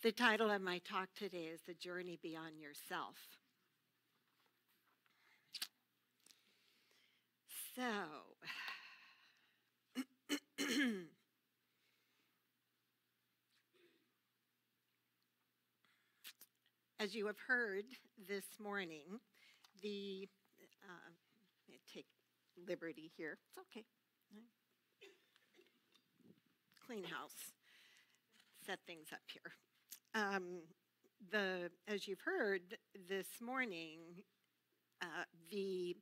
The title of my talk today is The Journey Beyond Yourself. So, as you have heard this morning, take liberty here. It's okay. Clean house. Set things up here. As you've heard this morning, the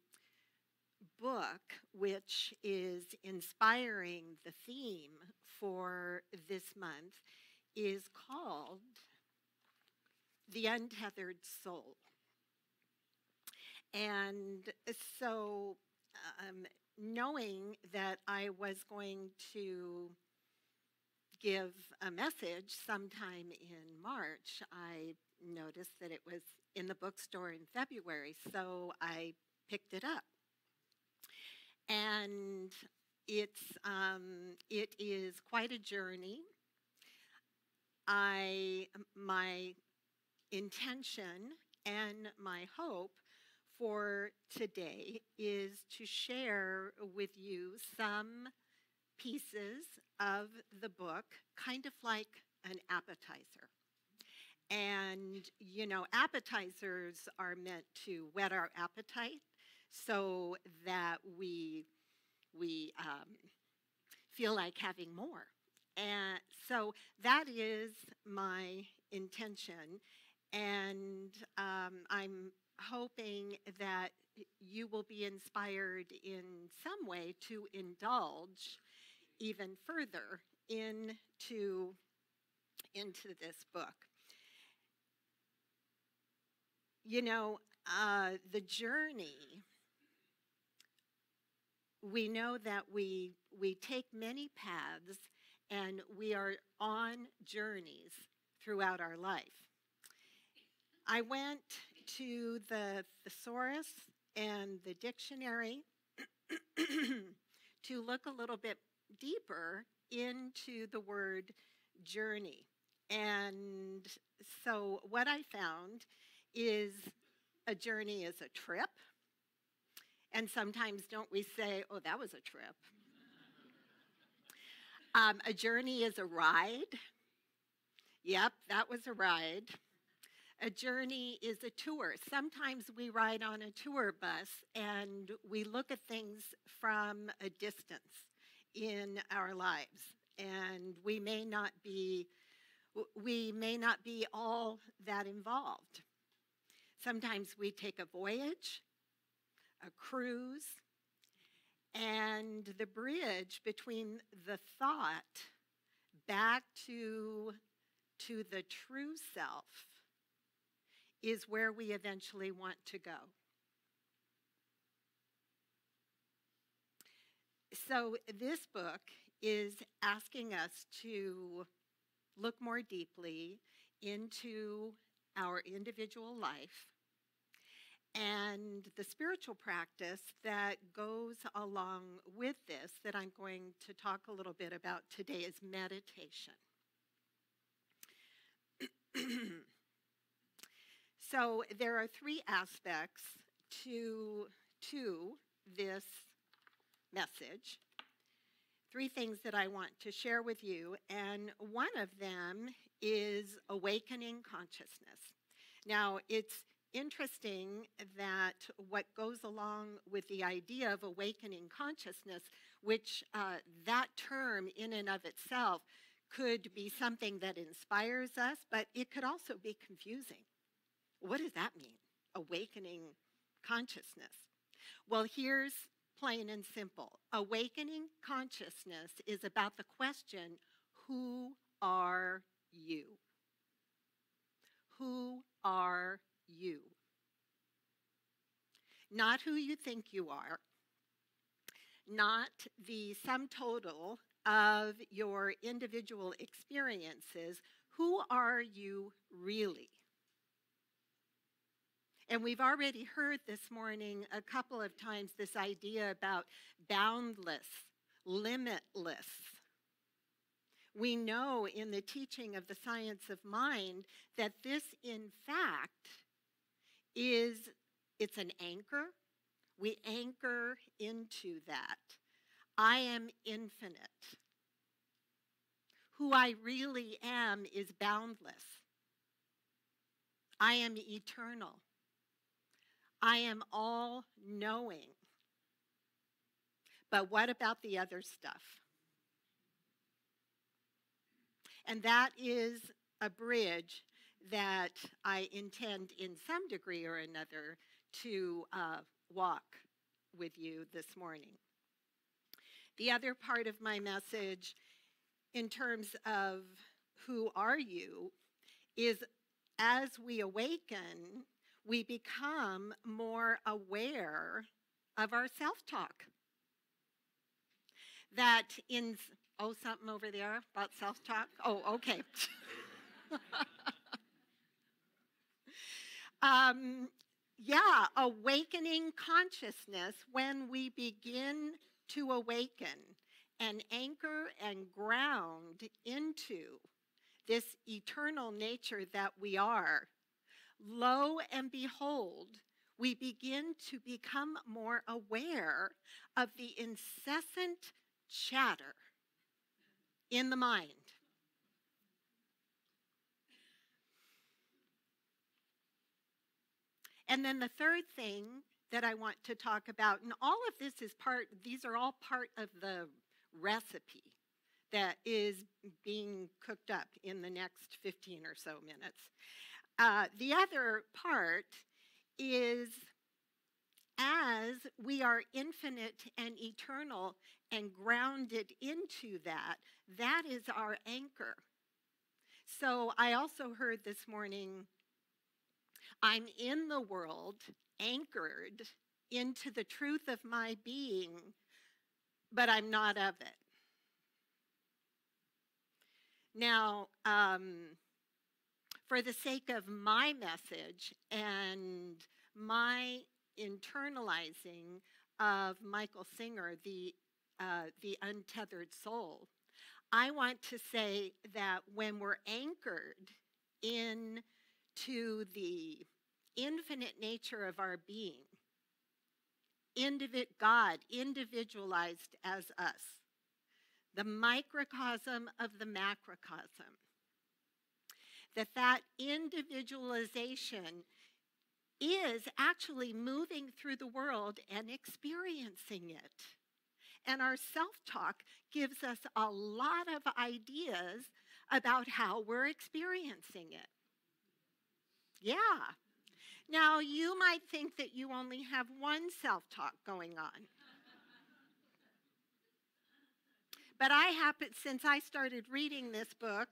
book which is inspiring the theme for this month is called The Untethered Soul. And so knowing that I was going to give a message sometime in March, I noticed that it was in the bookstore in February, so I picked it up. And it is quite a journey. My intention and my hope for today is to share with you some pieces of the book, kind of like an appetizer. And, you know, appetizers are meant to whet our appetite so that we feel like having more. And so that is my intention. And I'm hoping that you will be inspired in some way to indulge even further into this book. You know, the journey, we know that we take many paths and we are on journeys throughout our life. I went to the thesaurus and the dictionary to look a little bit deeper into the word journey. And so what I found is a journey is a trip. And sometimes don't we say, oh, that was a trip. A journey is a ride. Yep, that was a ride. A journey is a tour. Sometimes we ride on a tour bus and we look at things from a distance in our lives. And we may not be all that involved. Sometimes we take a voyage, a cruise, and the bridge between the thought back to the true self is where we eventually want to go. So this book is asking us to look more deeply into our individual life, and the spiritual practice that goes along with this that I'm going to talk a little bit about today is meditation. So there are three aspects to this message, three things that I want to share with you, and one of them is awakening consciousness. Now, it's interesting that what goes along with the idea of awakening consciousness, which that term in and of itself could be something that inspires us, but it could also be confusing. What does that mean, awakening consciousness? Well, here's plain and simple. Awakening consciousness is about the question, who are you? Who are you? Not who you think you are, not the sum total of your individual experiences. Who are you really? And we've already heard this morning a couple of times this idea about boundless, limitless. We know in the teaching of the science of mind that this, in fact, it's an anchor. We anchor into that. I am infinite. Who I really am is boundless. I am eternal. I am all-knowing. But what about the other stuff? And that is a bridge that I intend in some degree or another to walk with you this morning. The other part of my message in terms of who are you is as we awaken, we become more aware of our self-talk. That in, oh, something over there about self-talk? Oh, okay. Awakening consciousness, when we begin to awaken and anchor and ground into this eternal nature that we are, lo and behold, we begin to become more aware of the incessant chatter in the mind. And then the third thing that I want to talk about, and all of this is these are all part of the recipe that is being cooked up in the next 15 or so minutes. The other part is as we are infinite and eternal and grounded into that, that is our anchor. So I also heard this morning, I'm in the world, anchored into the truth of my being, but I'm not of it. Now, for the sake of my message and my internalizing of Michael Singer, the untethered soul, I want to say that when we're anchored into the infinite nature of our being, God individualized as us, the microcosm of the macrocosm, that individualization is actually moving through the world and experiencing it. And our self-talk gives us a lot of ideas about how we're experiencing it. Yeah. Now, you might think that you only have one self-talk going on. But since I started reading this book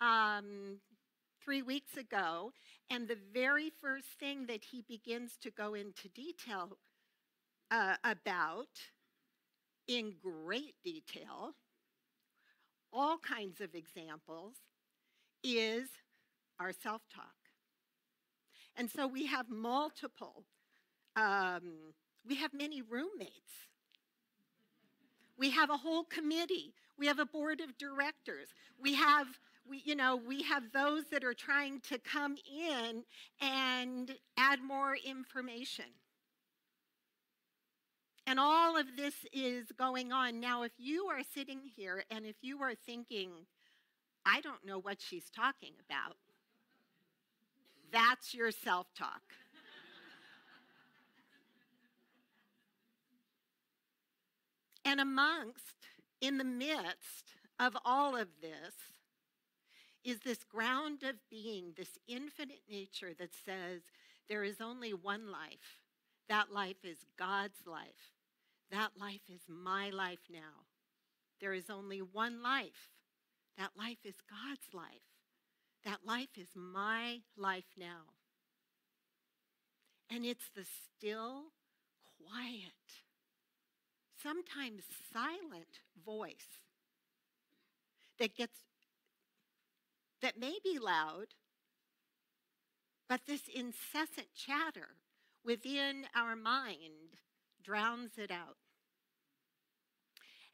3 weeks ago, and the very first thing that he begins to go into detail about, in great detail, all kinds of examples, is our self-talk. And so we have multiple, we have many roommates. We have a whole committee. We have a board of directors. We have those that are trying to come in and add more information. And all of this is going on. Now, if you are sitting here and if you are thinking, I don't know what she's talking about, that's your self-talk. And in the midst of all of this, is this ground of being, this infinite nature that says there is only one life. That life is God's life. That life is my life now. There is only one life. That life is God's life. That life is my life now. And it's the still, quiet, sometimes silent voice that may be loud, but this incessant chatter within our mind drowns it out.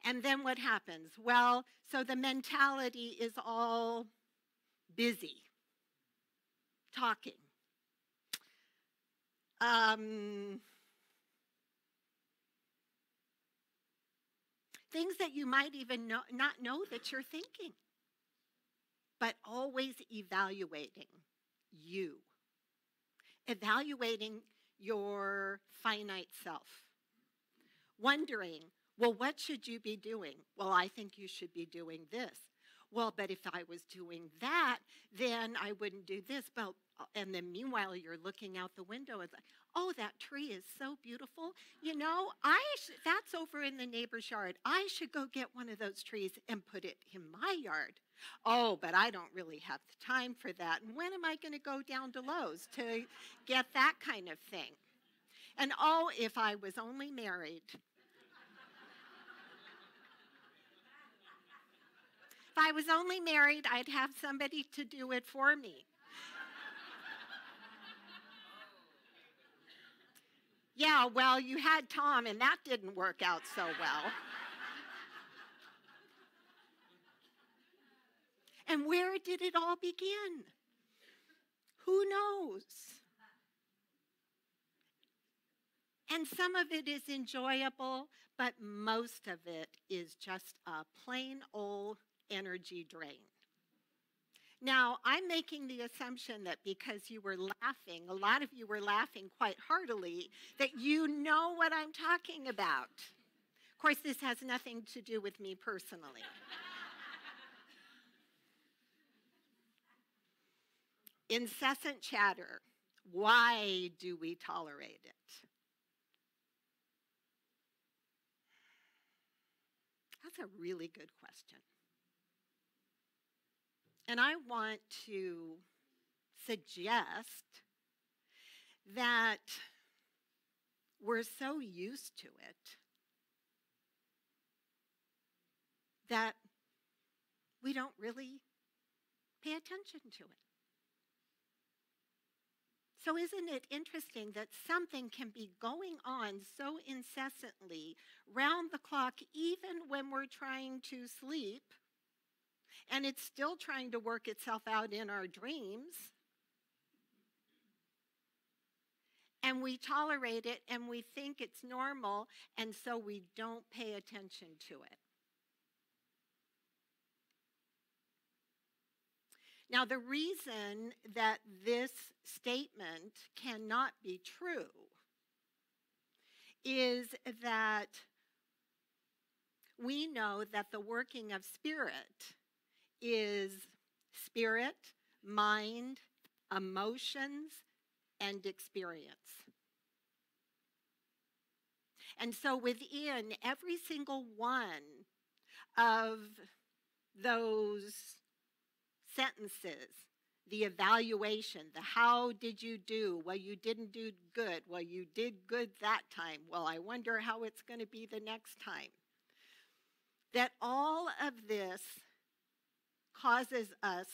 And then what happens? Well, so the mentality is all busy, talking. Things that you might even not know that you're thinking, but always evaluating you, evaluating your finite self, wondering, well, what should you be doing? Well, I think you should be doing this. Well, but if I was doing that, then I wouldn't do this. But, and then meanwhile, you're looking out the window. It's like, oh, that tree is so beautiful. You know, that's over in the neighbor's yard. I should go get one of those trees and put it in my yard. Oh, but I don't really have the time for that. And when am I going to go down to Lowe's to get that kind of thing? And oh, if I was only married. If I was only married, I'd have somebody to do it for me. Yeah, well, you had Tom, and that didn't work out so well. And where did it all begin? Who knows? And some of it is enjoyable, but most of it is just a plain old energy drain. Now, I'm making the assumption that because you were laughing, a lot of you were laughing quite heartily, that you know what I'm talking about. Of course, this has nothing to do with me personally. Incessant chatter. Why do we tolerate it? That's a really good question. And I want to suggest that we're so used to it that we don't really pay attention to it. So isn't it interesting that something can be going on so incessantly, round the clock, even when we're trying to sleep, and it's still trying to work itself out in our dreams, and we tolerate it and we think it's normal, and so we don't pay attention to it. Now, the reason that this statement cannot be true is that we know that the working of spirit is spirit, mind, emotions, and experience. And so within every single one of those sentences, the evaluation, the how did you do? Well, you didn't do good. Well, you did good that time. Well, I wonder how it's going to be the next time. That all of this causes us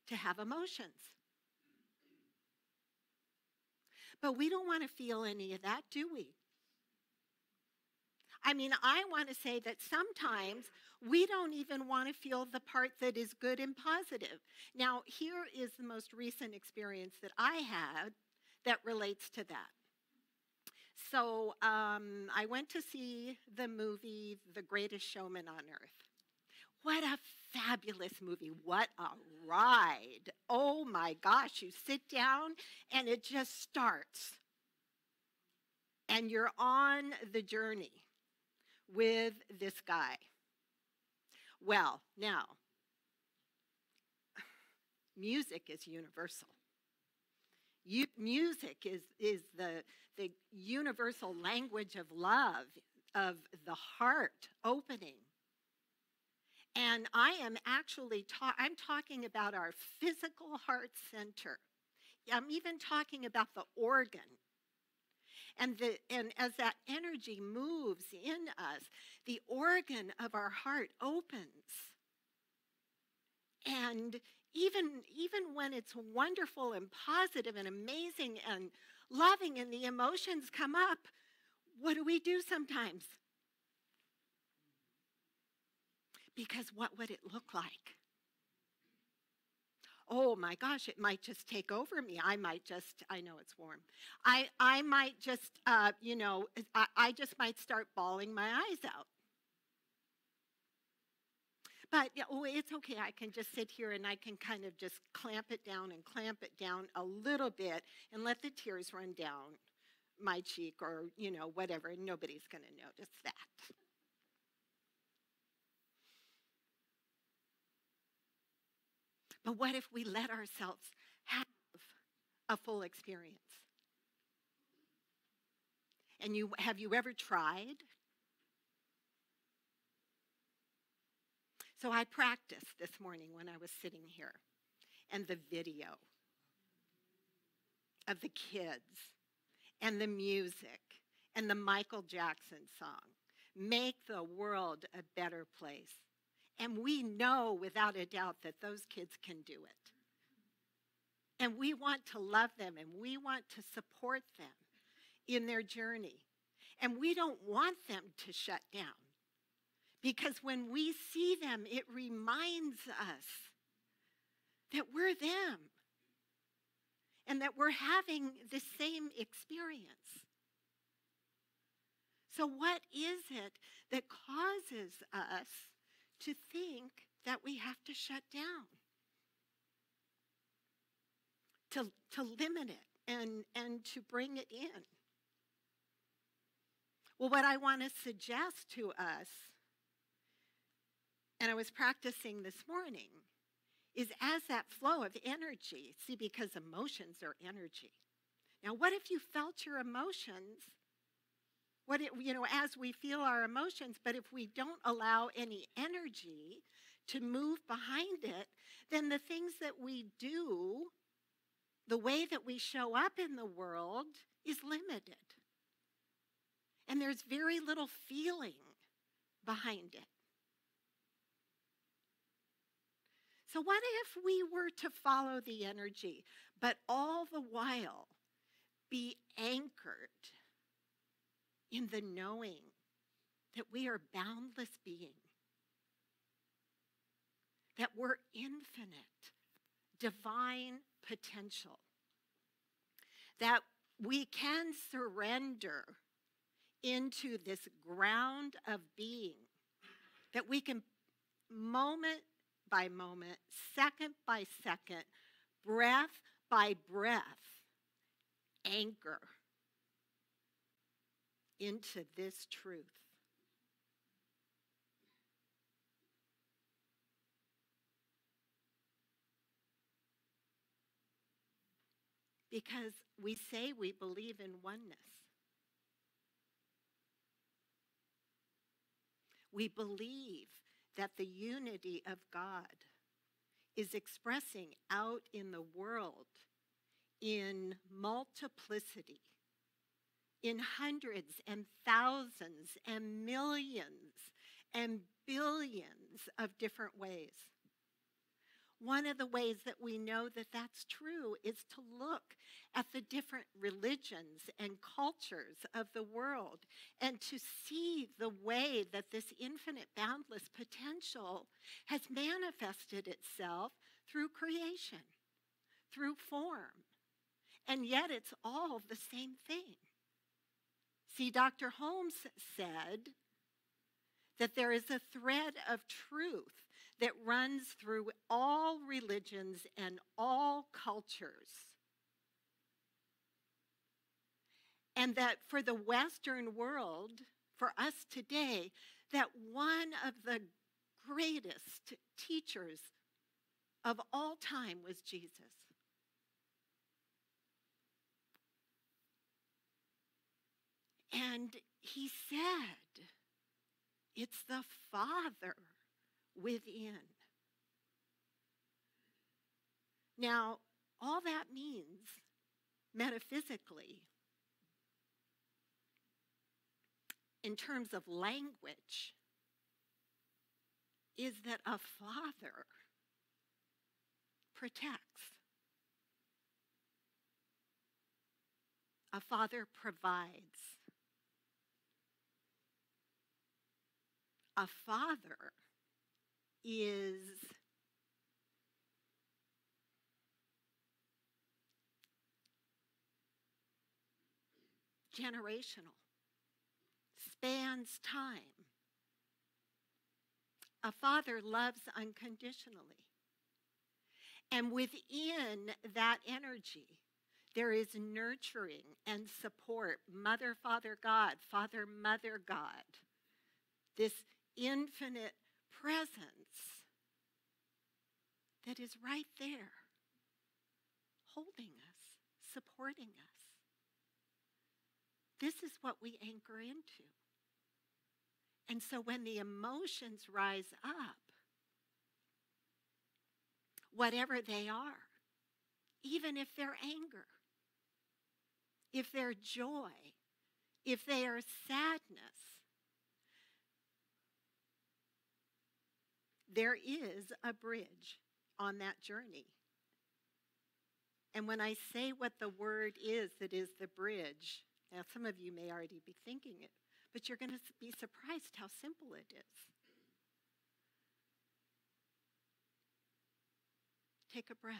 to have emotions. But we don't want to feel any of that, do we? I mean, I want to say that sometimes we don't even want to feel the part that is good and positive. Now, here is the most recent experience that I had that relates to that. So I went to see the movie The Greatest Showman on Earth. What a fabulous movie. What a ride. Oh my gosh, you sit down and it just starts. And you're on the journey with this guy. Well, now, music is universal. Music is the universal language of love, of the heart opening. And I am actually I'm talking about our physical heart center. I'm even talking about the organ. And as that energy moves in us, the organ of our heart opens. And even when it's wonderful and positive and amazing and loving and the emotions come up, what do we do sometimes? Because what would it look like? Oh my gosh, it might just take over me. I know it's warm. I might just, I just might start bawling my eyes out. But it's okay. I can just sit here and I can kind of just clamp it down a little bit and let the tears run down my cheek or, whatever. And nobody's going to notice that. But what if we let ourselves have a full experience? And have you ever tried? So I practiced this morning when I was sitting here, and the video of the kids and the music and the Michael Jackson song, Make the World a Better Place. And we know without a doubt that those kids can do it. And we want to love them and we want to support them in their journey. And we don't want them to shut down. Because when we see them, it reminds us that we're them and that we're having the same experience. So what is it that causes us to think that we have to shut down, to limit it and to bring it in? Well, what I want to suggest to us, and I was practicing this morning, is as that flow of energy, see, because emotions are energy. Now, what if you felt your emotions? As we feel our emotions, but if we don't allow any energy to move behind it, then the things that we do, the way that we show up in the world is limited. And there's very little feeling behind it. So what if we were to follow the energy, but all the while be anchored in the knowing that we are boundless being, that we're infinite, divine potential, that we can surrender into this ground of being, that we can moment by moment, second by second, breath by breath, anchor into this truth. Because we say we believe in oneness. We believe that the unity of God is expressing out in the world in multiplicity, in hundreds and thousands and millions and billions of different ways. One of the ways that we know that that's true is to look at the different religions and cultures of the world and to see the way that this infinite, boundless potential has manifested itself through creation, through form. And yet it's all the same thing. See, Dr. Holmes said that there is a thread of truth that runs through all religions and all cultures. And that for the Western world, for us today, that one of the greatest teachers of all time was Jesus. And he said, it's the Father within. Now, all that means, metaphysically, in terms of language, is that a father protects. A father provides. A father is generational, spans time. A father loves unconditionally. And within that energy, there is nurturing and support. Mother, Father, God, Father, Mother, God. This infinite presence that is right there, holding us, supporting us. This is what we anchor into. And so when the emotions rise up, whatever they are, even if they're anger, if they're joy, if they are sadness, there is a bridge on that journey. And when I say what the word is that is the bridge, now some of you may already be thinking it, but you're going to be surprised how simple it is. Take a breath.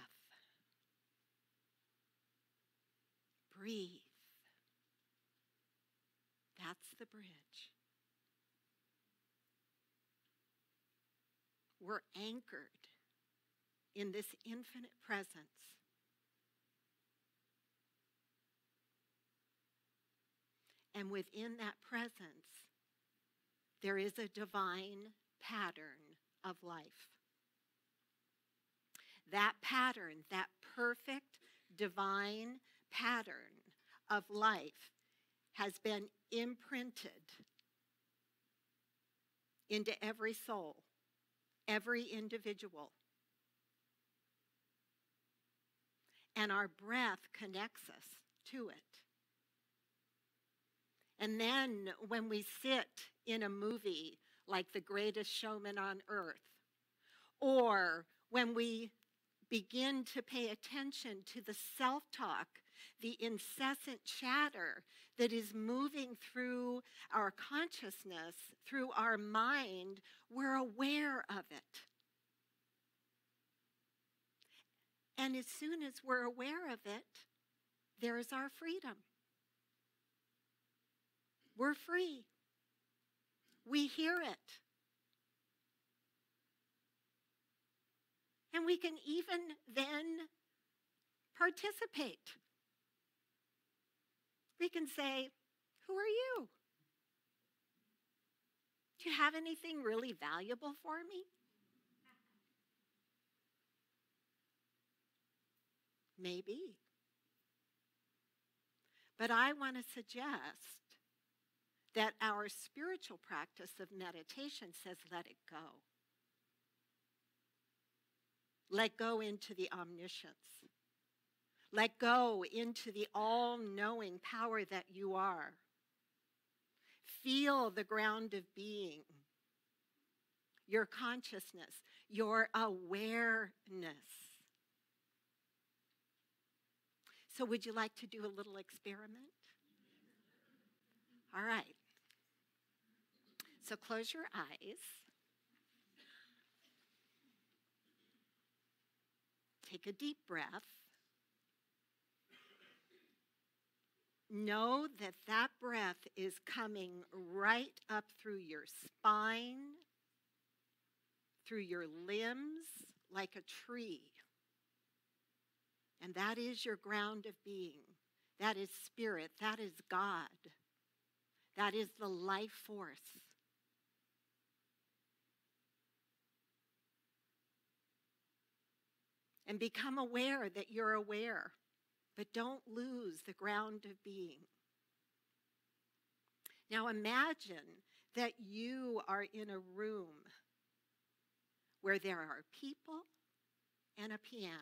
Breathe. That's the bridge. We're anchored in this infinite presence. And within that presence, there is a divine pattern of life. That pattern, that perfect divine pattern of life has been imprinted into every soul, every individual. And our breath connects us to it. And then when we sit in a movie like The Greatest Showman on Earth, or when we begin to pay attention to the self-talk, the incessant chatter that is moving through our consciousness, through our mind, we're aware of it. And as soon as we're aware of it, there's our freedom. We're free. We hear it. And we can even then participate. We can say, who are you? Do you have anything really valuable for me? Maybe. But I want to suggest that our spiritual practice of meditation says, let it go. Let go into the omniscience. Let go into the all-knowing power that you are. Feel the ground of being, your consciousness, your awareness. So would you like to do a little experiment? All right. So close your eyes. Take a deep breath. Know that that breath is coming right up through your spine, through your limbs, like a tree. And that is your ground of being. That is spirit. That is God. That is the life force. And become aware that you're aware, but don't lose the ground of being. Now imagine that you are in a room where there are people and a piano.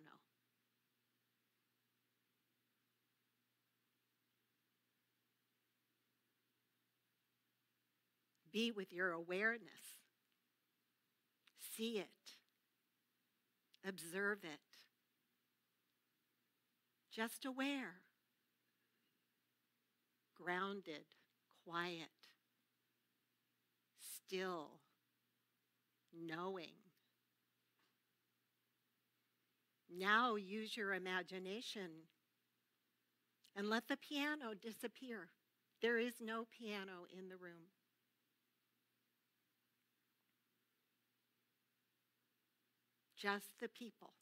Be with your awareness. See it. Observe it. Just aware. Grounded. Quiet. Still. Knowing. Now use your imagination and let the piano disappear. There is no piano in the room. Just the people.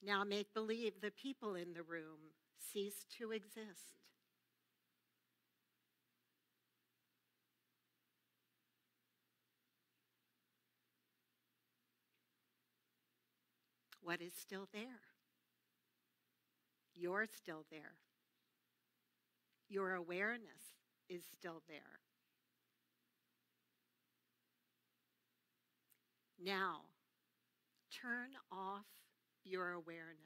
Now make believe the people in the room cease to exist. What is still there? You're still there. Your awareness is still there. Now, turn off your awareness.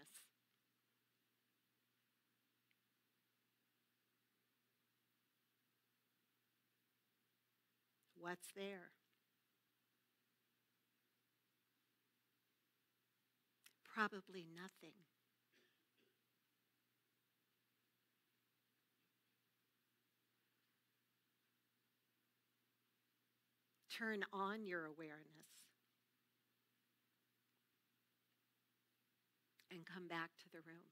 What's there? Probably nothing. Turn on your awareness and come back to the room.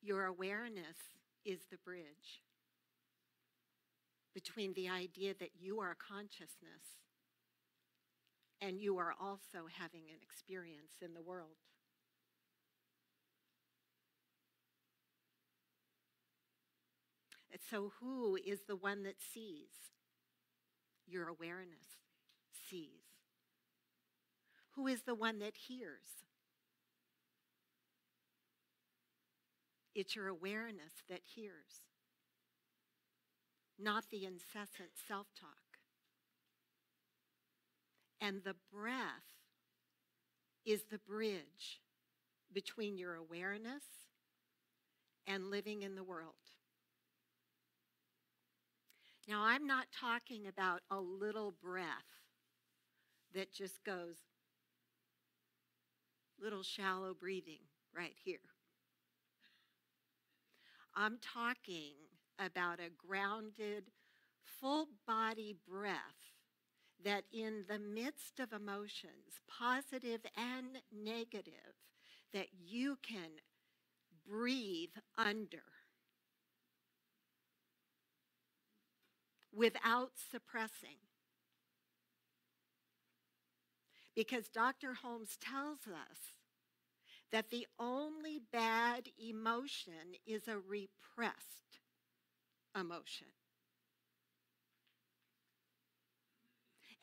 Your awareness is the bridge between the idea that you are consciousness and you are also having an experience in the world. And so who is the one that sees? Your awareness sees. Who is the one that hears? It's your awareness that hears, not the incessant self-talk. And the breath is the bridge between your awareness and living in the world. Now, I'm not talking about a little breath that just goes, little shallow breathing right here. I'm talking about a grounded, full body breath that in the midst of emotions, positive and negative, that you can breathe under without suppressing. Because Dr. Holmes tells us that the only bad emotion is a repressed emotion.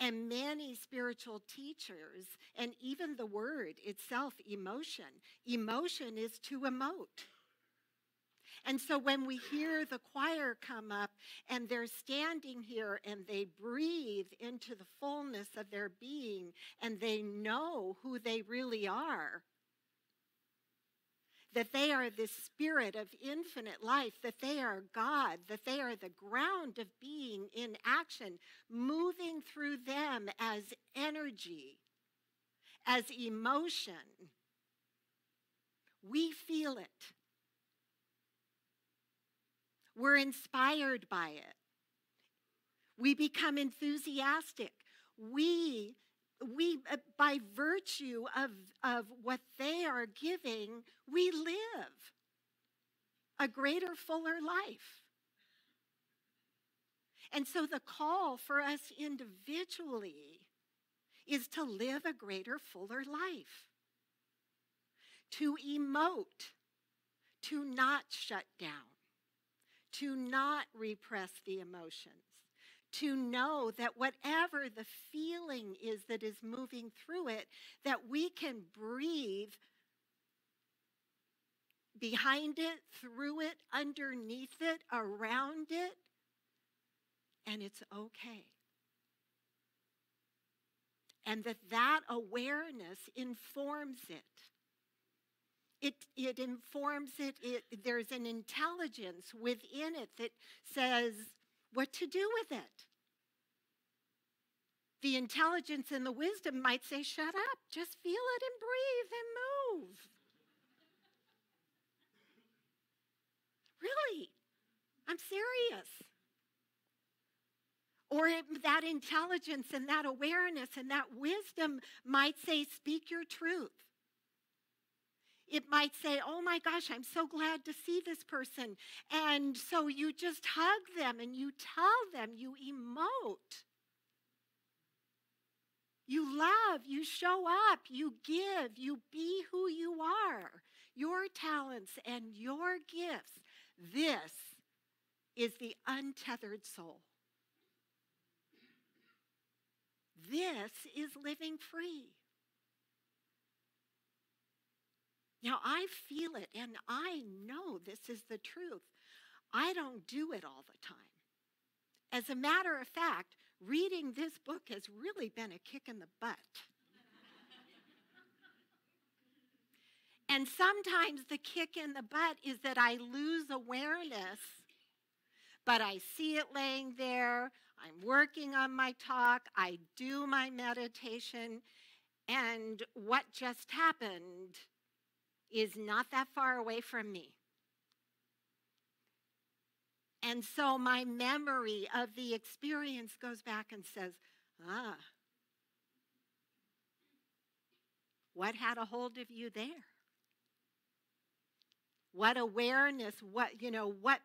And many spiritual teachers, and even the word itself, emotion is to emote. And so when we hear the choir come up and they're standing here and they breathe into the fullness of their being and they know who they really are, that they are the spirit of infinite life, that they are God, that they are the ground of being in action, moving through them as energy, as emotion. We feel it. We're inspired by it. We become enthusiastic. We by virtue of what they are giving, we live a greater, fuller life. And so the call for us individually is to live a greater, fuller life. To emote, to not shut down, to not repress the emotions. To know that whatever the feeling is that is moving through it, that we can breathe behind it, through it, underneath it, around it, and it's okay. And that awareness informs it. It informs it. There's an intelligence within it that says what to do with it. The intelligence and the wisdom might say, shut up, just feel it and breathe and move. Really, I'm serious. Or that intelligence and that awareness and that wisdom might say, speak your truth. It might say, oh my gosh, I'm so glad to see this person. And so you just hug them and you tell them, you emote. You love, you show up, you give, you be who you are. Your talents and your gifts. This is the untethered soul. This is living free. Now, I feel it, and I know this is the truth. I don't do it all the time. As a matter of fact, reading this book has really been a kick in the butt. And sometimes the kick in the butt is that I lose awareness, but I see it laying there. I'm working on my talk. I do my meditation. And what just happened is not that far away from me. And so my memory of the experience goes back and says, what had a hold of you there? What awareness, what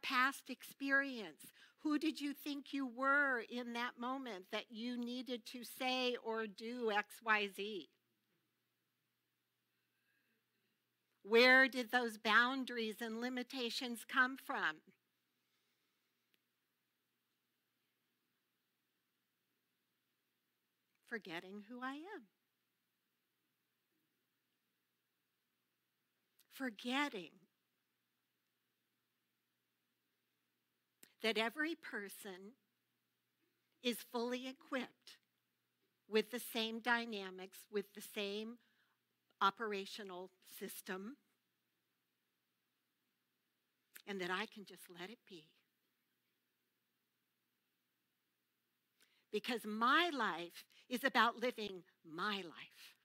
past experience? Who did you think you were in that moment that you needed to say or do X, Y, Z? Where did those boundaries and limitations come from? Forgetting who I am. Forgetting that every person is fully equipped with the same dynamics, with the same operational system, and that I can just let it be. Because my life is about living my life.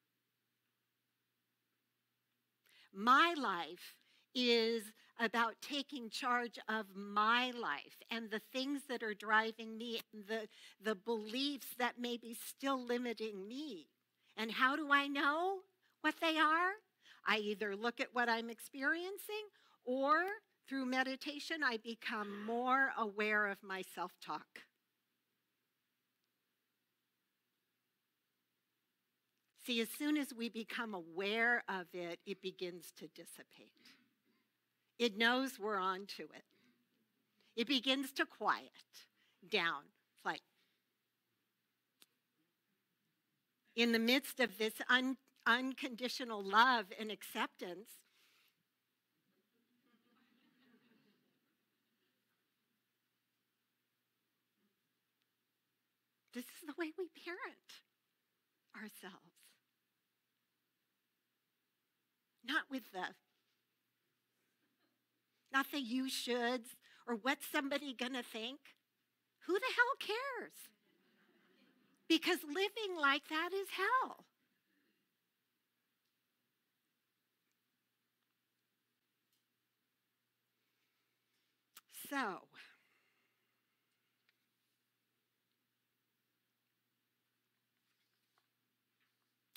My life is about taking charge of my life and the things that are driving me, the beliefs that may be still limiting me. And how do I know what they are? I either look at what I'm experiencing, or through meditation, I become more aware of my self-talk. See, as soon as we become aware of it, it begins to dissipate. It knows we're on to it. It begins to quiet down. It's like, in the midst of this unconditional love and acceptance, this is the way we parent ourselves. Not the you shoulds or what's somebody gonna think. Who the hell cares? Because living like that is hell. So,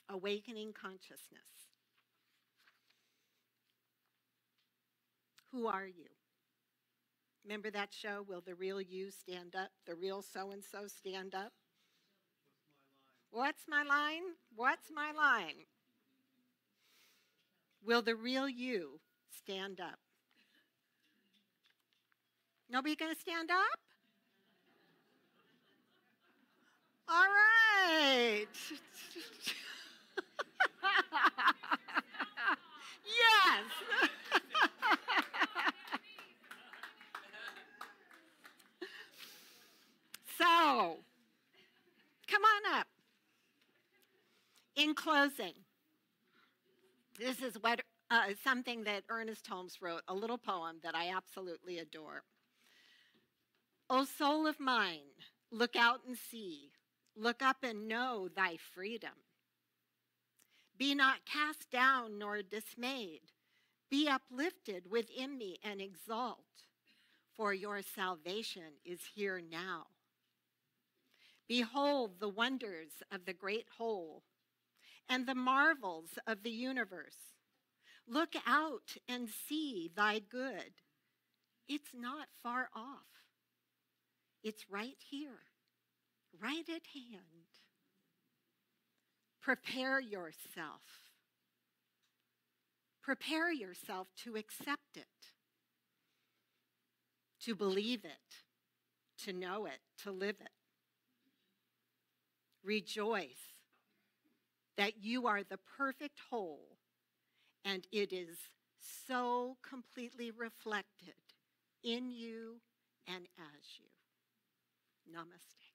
awakening consciousness. Who are you? Remember that show, Will the Real You Stand Up? The real so-and-so stand up? What's my line? What's my line? Will the real you stand up? Nobody gonna stand up? All right. Yes. So, come on up. In closing, this is what something that Ernest Holmes wrote, a little poem that I absolutely adore. O soul of mine, look out and see. Look up and know thy freedom. Be not cast down nor dismayed. Be uplifted within me and exalt, for your salvation is here now. Behold the wonders of the great whole and the marvels of the universe. Look out and see thy good. It's not far off. It's right here, right at hand. Prepare yourself. Prepare yourself to accept it, to believe it, to know it, to live it. Rejoice that you are the perfect whole, and it is so completely reflected in you and as you. Namaste.